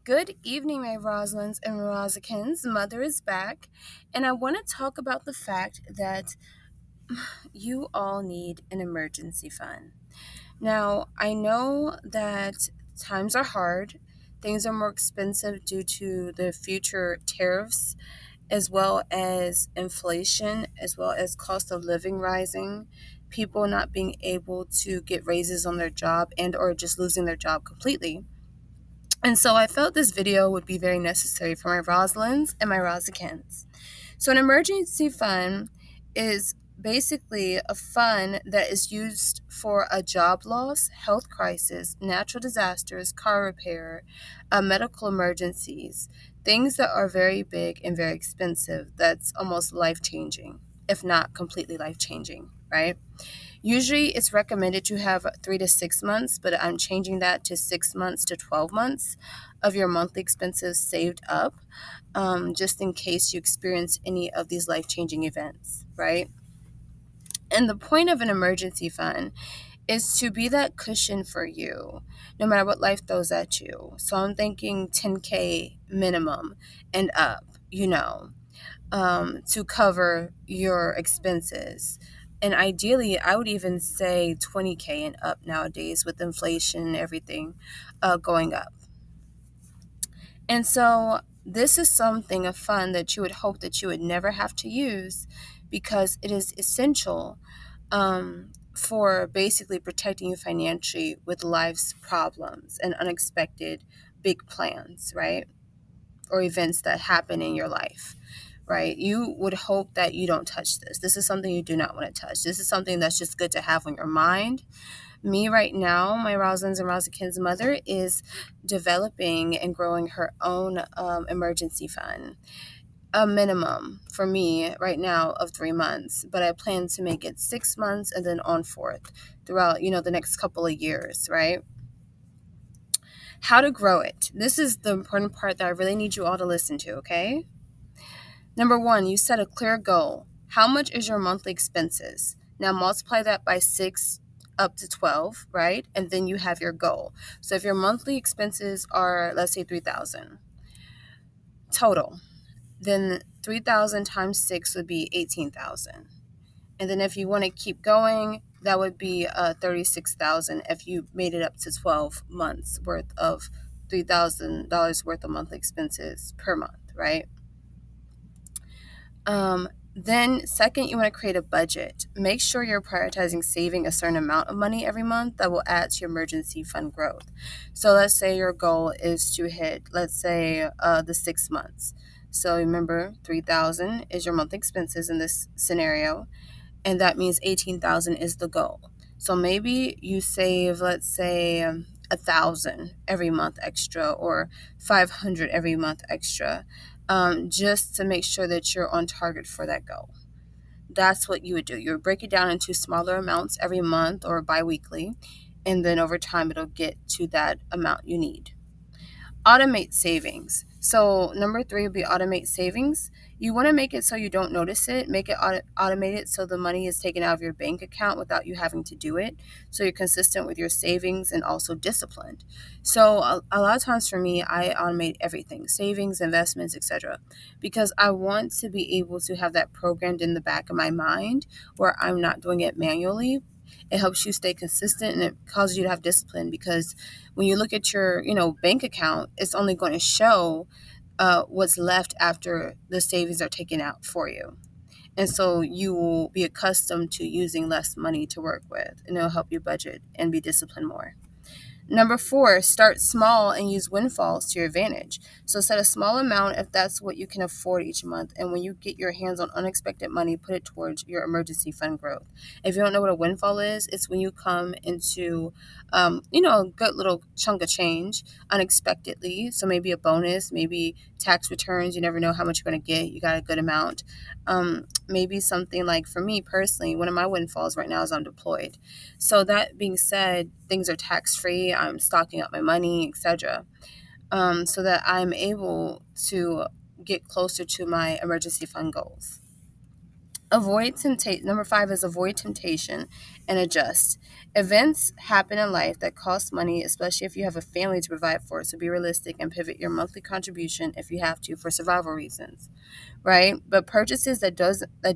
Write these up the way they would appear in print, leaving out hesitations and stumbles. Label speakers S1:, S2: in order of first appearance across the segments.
S1: Good evening, my Rosalynds and Rosikins. Mother is back, and I want to talk about the fact that you all need an emergency fund. Now, I know that times are hard, things are more expensive due to the future tariffs, as well as inflation, as well as cost of living rising, people not being able to get raises on their job and or just losing their job completely. And so I felt this video would be very necessary for my Rosalynds and my Rosikins. So an emergency fund is basically a fund that is used for a job loss, health crisis, natural disasters, car repair, medical emergencies, things that are very big and very expensive that's almost life-changing, if not completely life-changing, right? Usually it's recommended to have 3 to 6 months, but I'm changing that to 6 months to 12 months of your monthly expenses saved up, just in case you experience any of these life changing events, right? And the point of an emergency fund is to be that cushion for you no matter what life throws at you. So I'm thinking 10K minimum and up, to cover your expenses. And ideally, I would even say 20K and up nowadays with inflation and everything going up. And so, this is something, a fund that you would hope that you would never have to use because it is essential for basically protecting you financially with life's problems and unexpected big plans, right? Or events that happen in your life, right? You would hope that you don't touch this. This is something you do not want to touch. This is something that's just good to have on your mind. Me right now, my Rosalynds and Rosikins mother is developing and growing her own emergency fund. A minimum for me right now of 3 months, but I plan to make it 6 months and then on forth throughout, the next couple of years, right? How to grow it. This is the important part that I really need you all to listen to, okay? Number one, you set a clear goal. How much is your monthly expenses? Now multiply that by 6 up to 12, right? And then you have your goal. So if your monthly expenses are, let's say, 3,000 total, then 3,000 times 6 would be 18,000. And then if you want to keep going, that would be 36,000 if you made it up to 12 months worth of $3,000 worth of monthly expenses per month, right? Then second, you want to create a budget. Make sure you're prioritizing saving a certain amount of money every month that will add to your emergency fund growth. So let's say your goal is to hit, let's say, the 6 months. So remember, 3,000 is your monthly expenses in this scenario, and that means 18,000 is the goal. So maybe you save, let's say, 1,000 every month extra or 500 every month extra, just to make sure that you're on target for that goal. That's what you would do. You would break it down into smaller amounts every month or biweekly, and then over time it'll get to that amount you need. Automate savings. So number three would be automate savings. You want to make it so you don't notice it. Make it automated so the money is taken out of your bank account without you having to do it. So you're consistent with your savings and also disciplined. So a lot of times for me, I automate everything, savings, investments, etc., because I want to be able to have that programmed in the back of my mind where I'm not doing it manually. It helps you stay consistent and it causes you to have discipline because when you look at your bank account, it's only going to show what's left after the savings are taken out for you. And so you will be accustomed to using less money to work with, and it'll help you budget and be disciplined more. Number four, start small and use windfalls to your advantage. So set a small amount if that's what you can afford each month. And when you get your hands on unexpected money, put it towards your emergency fund growth. If you don't know what a windfall is, it's when you come into, a good little chunk of change unexpectedly. So maybe a bonus, maybe tax returns. You never know how much you're going to get. You got a good amount. Maybe something like, for me personally, one of my windfalls right now is I'm deployed. So that being said, things are tax free. I'm stocking up my money, etc., so that I'm able to get closer to my emergency fund goals. Avoid temptation. Number 5 is avoid temptation and adjust. Events happen in life that cost money, especially if you have a family to provide for. So be realistic and pivot your monthly contribution if you have to for survival reasons, right? But purchases that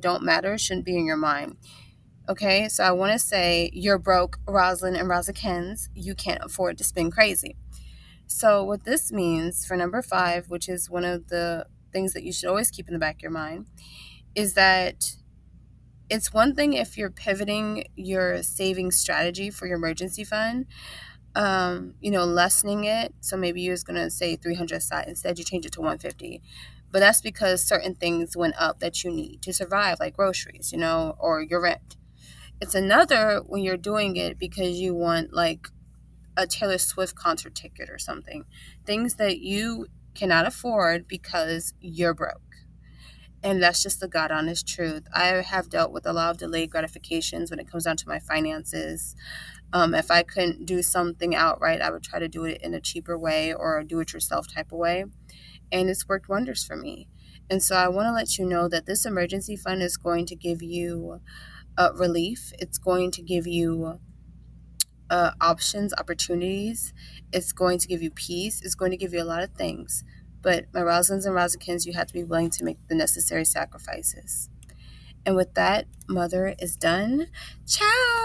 S1: don't matter shouldn't be in your mind. Okay, so I want to say you're broke, Rosalind and Rosikins. You can't afford to spend crazy. So what this means for number 5, which is one of the things that you should always keep in the back of your mind, is that it's one thing if you're pivoting your saving strategy for your emergency fund, lessening it. So maybe you was going to say 300 aside. Instead, you change it to 150. But that's because certain things went up that you need to survive, like groceries, or your rent. It's another when you're doing it because you want like a Taylor Swift concert ticket or something. Things that you cannot afford because you're broke. And that's just the God honest truth. I have dealt with a lot of delayed gratifications when it comes down to my finances. If I couldn't do something outright, I would try to do it in a cheaper way or a do it yourself type of way. And it's worked wonders for me. And so I want to let you know that this emergency fund is going to give you relief. It's going to give you options, opportunities. It's going to give you peace. It's going to give you a lot of things. But my Rosalins and Rosikins, you have to be willing to make the necessary sacrifices. And with that, Mother is done. Ciao!